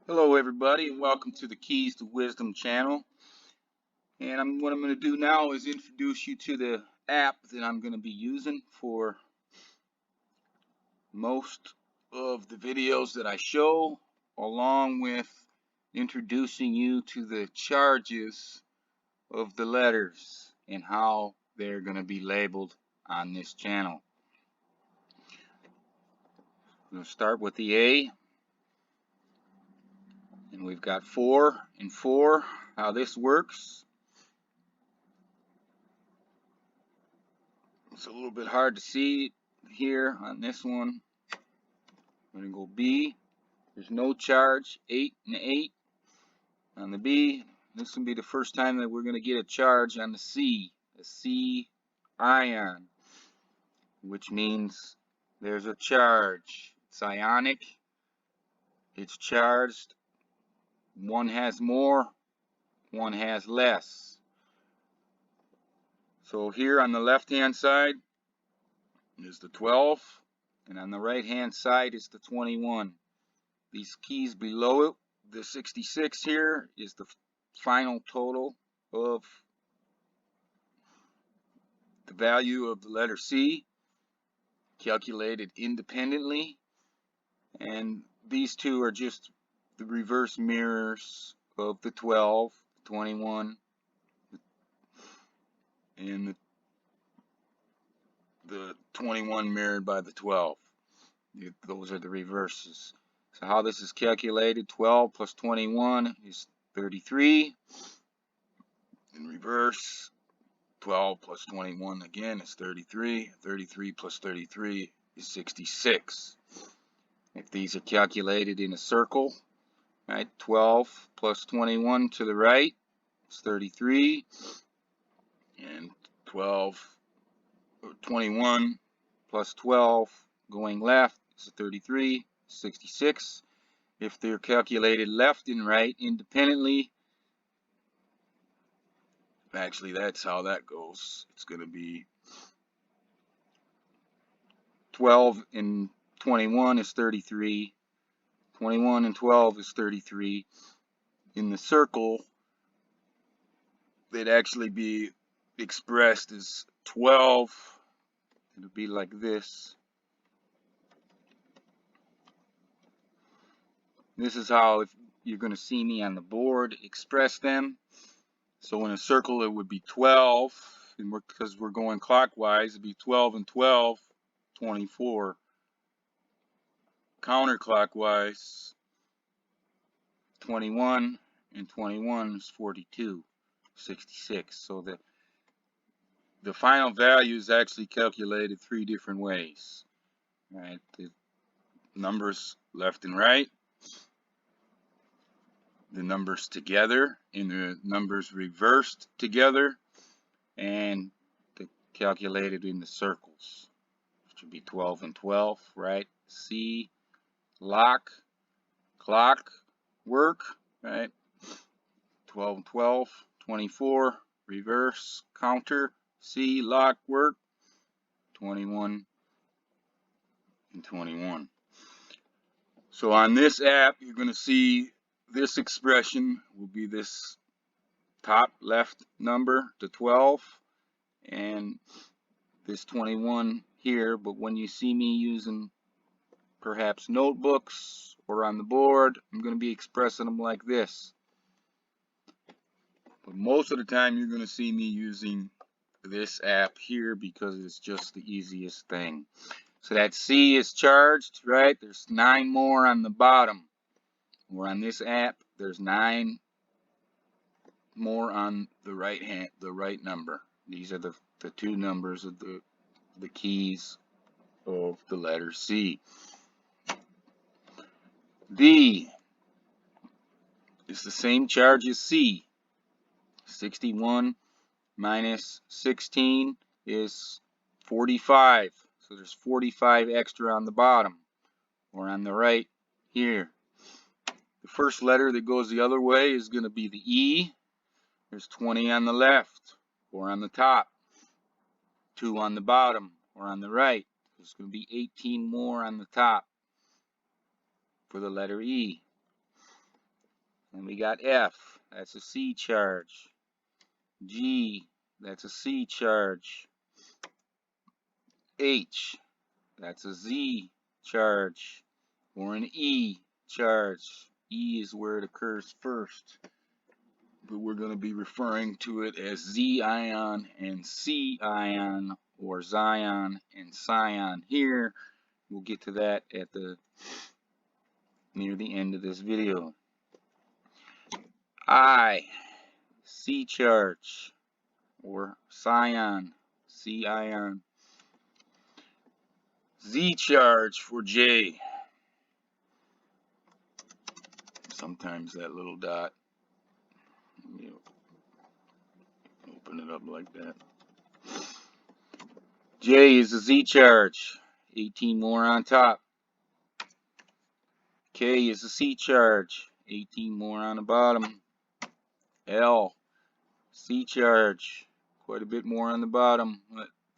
Hello everybody and welcome to the Keys to Wisdom channel. And what I'm going to do now is introduce you to the app that I'm going to be using for most of the videos that I show, along with introducing you to the charges of the letters and how they're going to be labeled on this channel. I'm going to start with the A. And we've got 4 and 4. How this works. It's a little bit hard to see here on this one. I'm going to go B. There's no charge. 8 and 8 on the B. This will be the first time that we're going to get a charge on the C. The C ion, which means there's a charge. It's ionic. It's charged. One has more, one has less. So here on the left hand side is the 12, and on the right hand side is the 21. These keys below it, the 66 here, is the final total of the value of the letter C, calculated independently. And these two are just the reverse mirrors of the 12, 21, and the 21 mirrored by the 12. Those are the reverses. So how this is calculated: 12 plus 21 is 33. In reverse, 12 plus 21 again is 33. 33 plus 33 is 66. If these are calculated in a circle, right, 12 plus 21 to the right is 33, and 21 plus 12 going left is 33, 66. If they're calculated left and right independently, actually that's how that goes. It's going to be 12 and 21 is 33. 21 and 12 is 33. In the circle, they'd actually be expressed as 12. It'll be like this. This is how, if you're going to see me on the board, express them. So in a circle, it would be 12, and because we're going clockwise, it'd be 12 and 12, 24. Counterclockwise, 21 and 21 is 42, 66. So the final value is actually calculated 3 different ways. Right? The numbers left and right, the numbers together, and the numbers reversed together, and calculated in the circles, which would be 12 and 12, right? C, lock, clock, work, right? 12 and 12, 24, reverse, counter, C, lock, work, 21 and 21. So on this app, you're going to see this expression will be this top left number, the 12, and this 21 here. But when you see me using perhaps notebooks or on the board, I'm going to be expressing them like this. But most of the time you're going to see me using this app here because it's just the easiest thing. So that C is charged, right? There's 9 more on the bottom. Or on this app, there's 9 more on the right number. These are the 2 numbers of the keys of the letter C. D is the same charge as C. 61 minus 16 is 45. So there's 45 extra on the bottom, or on the right here. The first letter that goes the other way is going to be the E. There's 20 on the left, or on the top. 2 on the bottom, or on the right. There's going to be 18 more on the top for the letter E. And we got F, that's a C charge. G, that's a C charge. H, that's a Z charge, or an E charge. E is where it occurs first, but we're going to be referring to it as Z ion and C ion, or Zion and Cion here. We'll get to that at near the end of this video. I, C charge, or Cion, C ion. Z charge for J. Sometimes that little dot, open it up like that. J is a Z charge, 18 more on top. K is a C charge, 18 more on the bottom. L, C charge, quite a bit more on the bottom,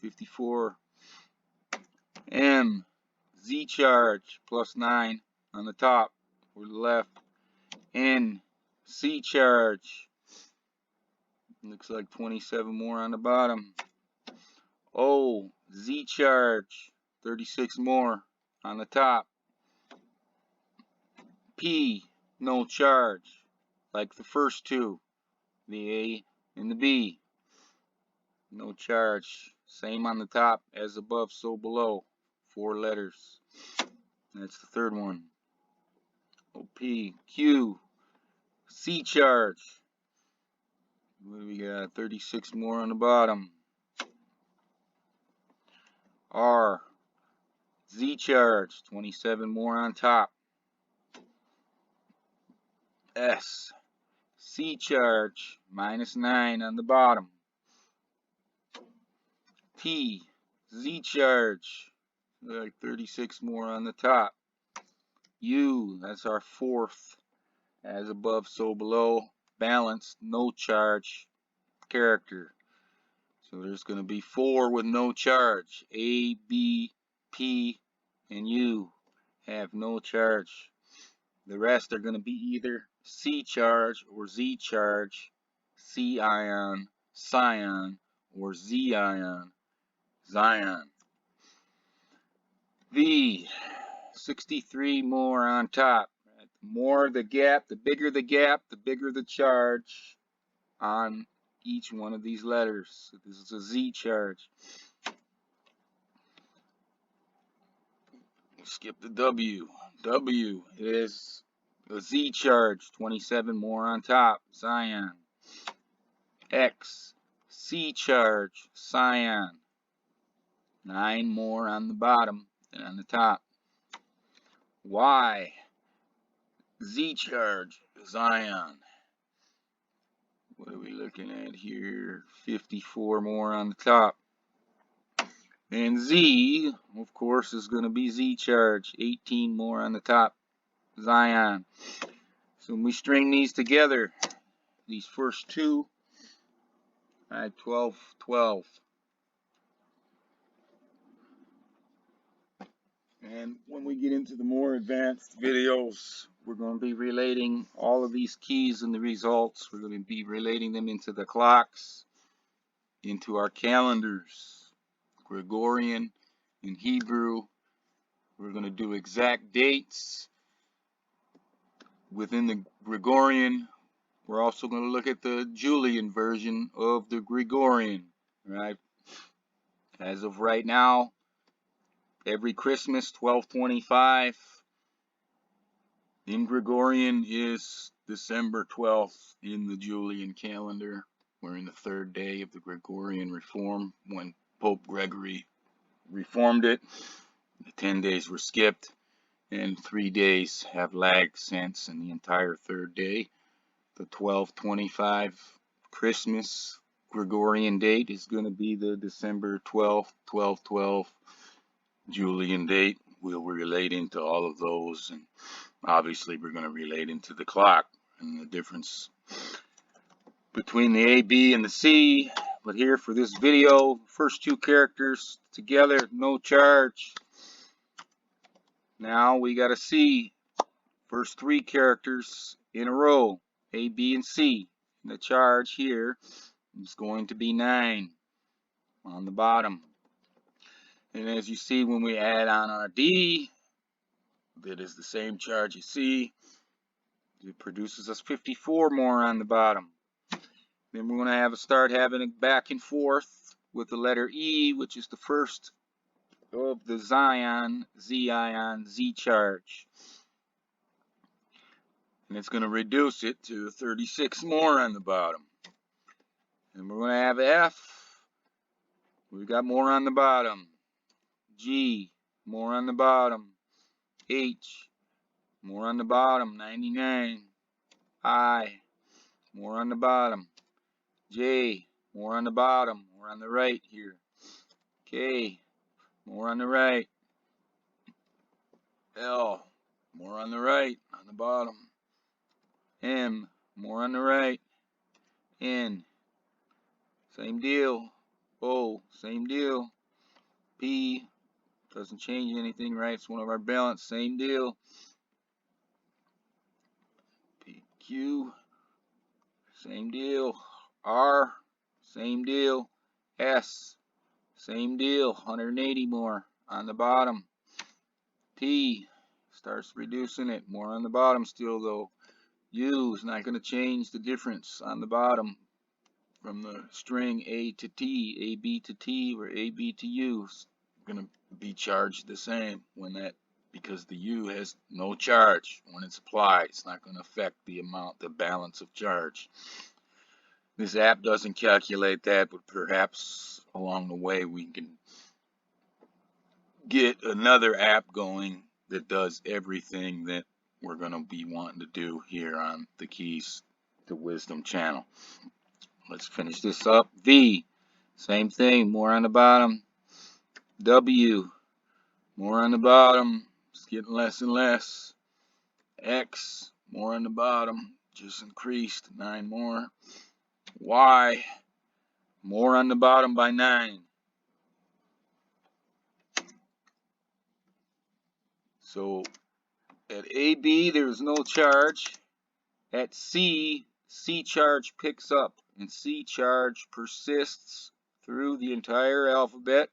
54. M, Z charge, plus 9 on the top or the left. N, C charge, looks like 27 more on the bottom. O, Z charge, 36 more on the top. P, no charge, like the first two, the A and the B. No charge, same on the top as above, so below. 4 letters. That's the third one. O, P, Q, C charge. What do we got? 36 more on the bottom. R, Z charge, 27 more on top. S, C charge, minus 9 on the bottom. T, Z charge, like 36 more on the top. U, that's our fourth, as above so below, balanced, no charge character. So there's going to be 4 with no charge. A, B, P, and U have no charge. The rest are going to be either C charge or Z charge, C ion, Cion, or Z ion, Zion. V, 63 more on top. The more the gap, the bigger the charge on each one of these letters. So this is a Z charge. Skip the W. W is a Z charge, 27 more on top, Zion. X, C charge, Cion, 9 more on the bottom than on the top. Y, Z charge, Zion. What are we looking at here? 54 more on the top. And Z, of course, is going to be Z charge, 18 more on the top, Zion. So when we string these together, these first two, I had 12, 12. And when we get into the more advanced videos, we're going to be relating all of these keys and the results. We're going to be relating them into the clocks, into our calendars, Gregorian and Hebrew. We're going to do exact dates within the Gregorian. We're also going to look at the Julian version of the Gregorian, right? As of right now, every Christmas, 12/25 in Gregorian is December 12th in the Julian calendar. We're in the 3rd day of the Gregorian reform when Pope Gregory reformed it. The 10 days were skipped, and 3 days have lagged since, and the entire 3rd day, the 12/25 Christmas Gregorian date, is going to be the December 12th, 12/12 Julian date. We'll relate into all of those, and obviously we're going to relate into the clock and the difference between the A, B, and the C. But here for this video, first two characters together, no charge. Now we got a C First three characters in a row, A, B, and C. And the charge here is going to be 9 on the bottom. And as you see, when we add on our D, that is the same charge you see. It produces us 54 more on the bottom. Then we're going to start having a back and forth with the letter E, which is the first of the Cion, Z-ion, Z charge. And it's going to reduce it to 36 more on the bottom. And we're going to have F. We've got more on the bottom. G, more on the bottom. H, more on the bottom, 99. I, more on the bottom. J, more on the bottom, more on the right here. K, more on the right. L, more on the right, on the bottom. M, more on the right. N, same deal. O, same deal. P, doesn't change anything, right? It's one of our balance, same deal. P, Q, same deal. R, same deal. S, same deal. 180 more on the bottom. T, starts reducing it. More on the bottom still though. U is not going to change the difference on the bottom from the string A to T, AB to T, or AB to U is going to be charged the same when that, because the U has no charge when it's applied. It's not going to affect the amount, the balance of charge. This app doesn't calculate that, but perhaps along the way we can get another app going that does everything that we're going to be wanting to do here on the Keys to Wisdom channel. Let's finish this up. V, same thing, more on the bottom. W, more on the bottom. It's getting less and less. X, more on the bottom, just increased, 9 more. Y, more on the bottom by 9. So at AB, there's no charge. At C, C charge picks up, and C charge persists through the entire alphabet,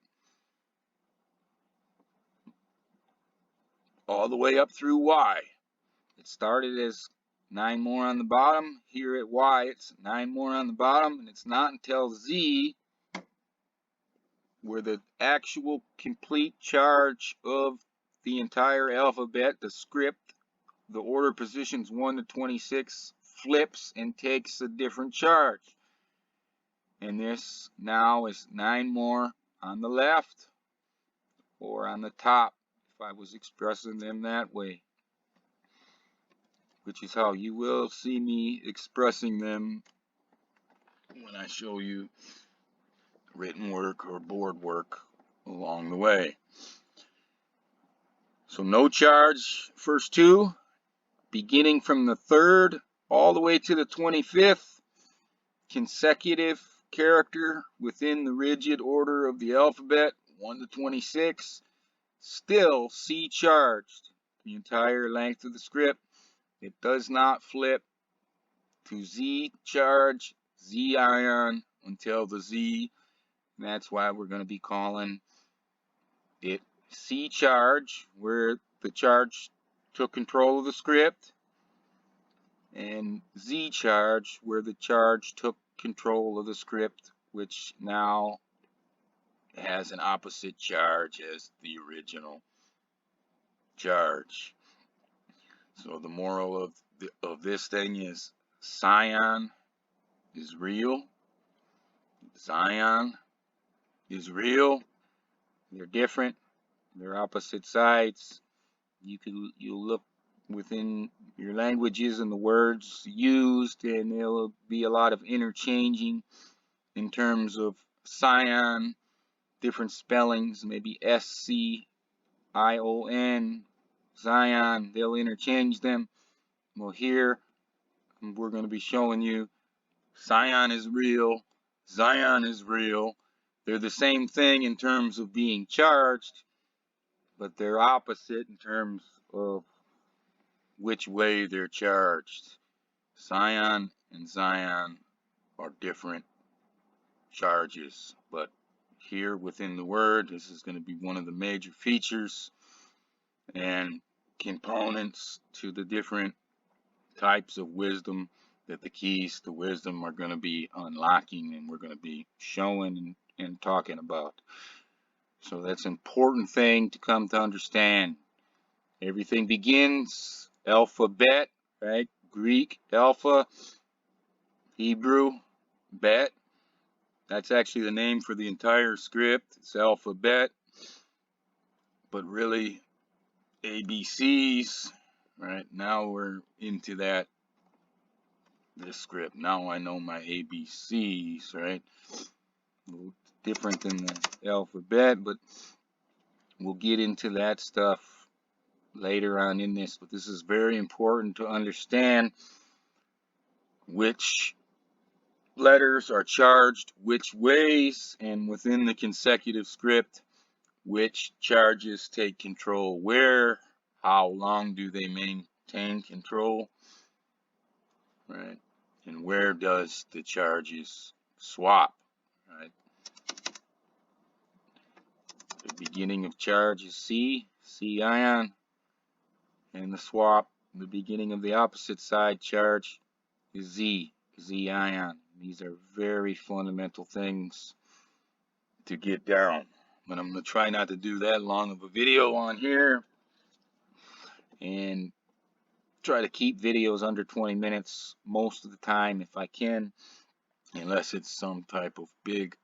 all the way up through Y. It started as 9 more on the bottom. Here at Y, it's 9 more on the bottom, and it's not until Z where the actual complete charge of the entire alphabet, the script, the order positions 1 to 26, flips and takes a different charge. And this now is 9 more on the left or on the top, if I was expressing them that way, which is how you will see me expressing them when I show you written work or board work along the way. So no charge, first two, beginning from the 3rd all the way to the 25th, consecutive character within the rigid order of the alphabet, 1 to 26, still C charged the entire length of the script. It does not flip to Z charge, Z ion until the Z, and that's why we're going to be calling it C charge, where the charge took control of the script, and Z charge, where the charge took control of the script, which now has an opposite charge as the original charge. So the moral of this thing is Cion is real. Cion is real. They're different. They're opposite sides. You'll look within your languages and the words used, and there'll be a lot of interchanging in terms of Cion, different spellings, maybe S-C-I-O-N, Cion, they'll interchange them. Well, here we're going to be showing you Cion is real, Cion is real. They're the same thing in terms of being charged, but they're opposite in terms of which way they're charged. Cion and Cion are different charges, but here within the word, this is going to be one of the major features and components to the different types of wisdom that the keys to wisdom are going to be unlocking, and we're going to be showing and talking about. So that's an important thing to come to understand. Everything begins alphabet, right? Greek alpha, Hebrew bet. That's actually the name for the entire script. It's alphabet, but really ABCs, right? Now we're into this script. Now I know my ABCs, right? A little different than the alphabet, but we'll get into that stuff later on in this. But this is very important to understand which letters are charged which ways, and within the consecutive script, which charges take control where, how long do they maintain control, right? And where does the charges swap, right? The beginning of charge is C ion, and the swap, the beginning of the opposite side charge is Z ion. These are very fundamental things to get down, but I'm going to try not to do that long of a video on here, and try to keep videos under 20 minutes most of the time if I can, unless it's some type of big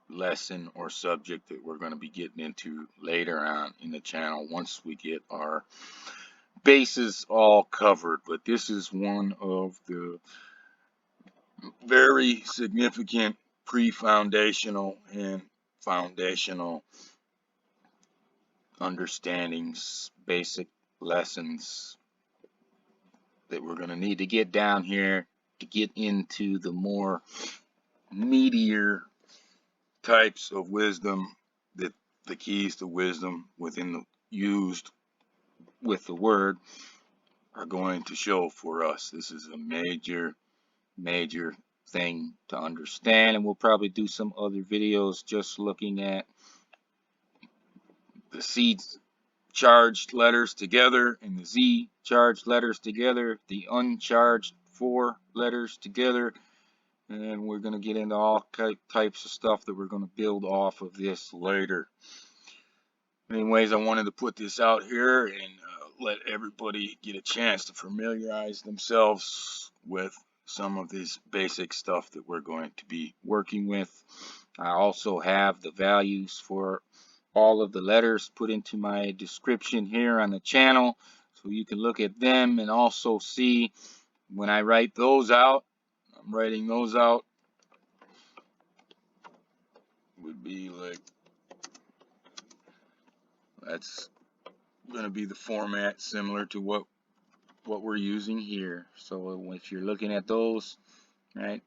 lesson or subject that we're going to be getting into later on in the channel once we get our bases all covered. But this is one of the very significant pre-foundational and foundational understandings, basic lessons that we're going to need to get down here to get into the more meatier types of wisdom that the keys to wisdom within the used with the word are going to show for us. This is a major thing to understand, and we'll probably do some other videos just looking at the C charged letters together and the Z charged letters together, the uncharged 4 letters together, and we're going to get into all types of stuff that we're going to build off of this later. Anyways, I wanted to put this out here and let everybody get a chance to familiarize themselves with some of this basic stuff that we're going to be working with. I also have the values for all of the letters put into my description here on the channel, so you can look at them and also see when I write those out. I'm writing those out would be like, that's going to be the format similar to what we're using here. So if you're looking at those, right,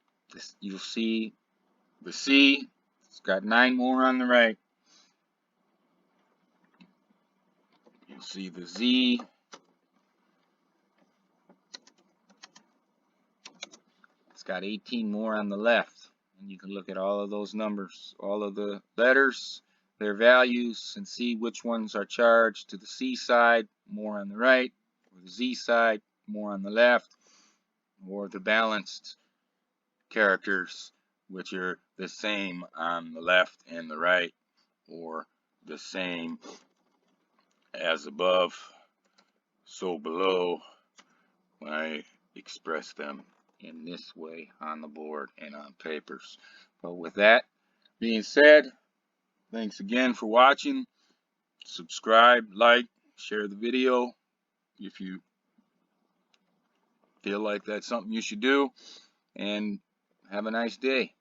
you'll see the C, it's got 9 more on the right. You'll see the Z, it's got 18 more on the left. And you can look at all of those numbers, all of the letters, their values, and see which ones are charged to the C side, more on the right, or the Z side, more on the left, or the balanced characters, which are the same on the left and the right, or the same as above, so below, when I express them in this way on the board and on papers. But with that being said, thanks again for watching. Subscribe, like, share the video if you feel like that's something you should do, and have a nice day.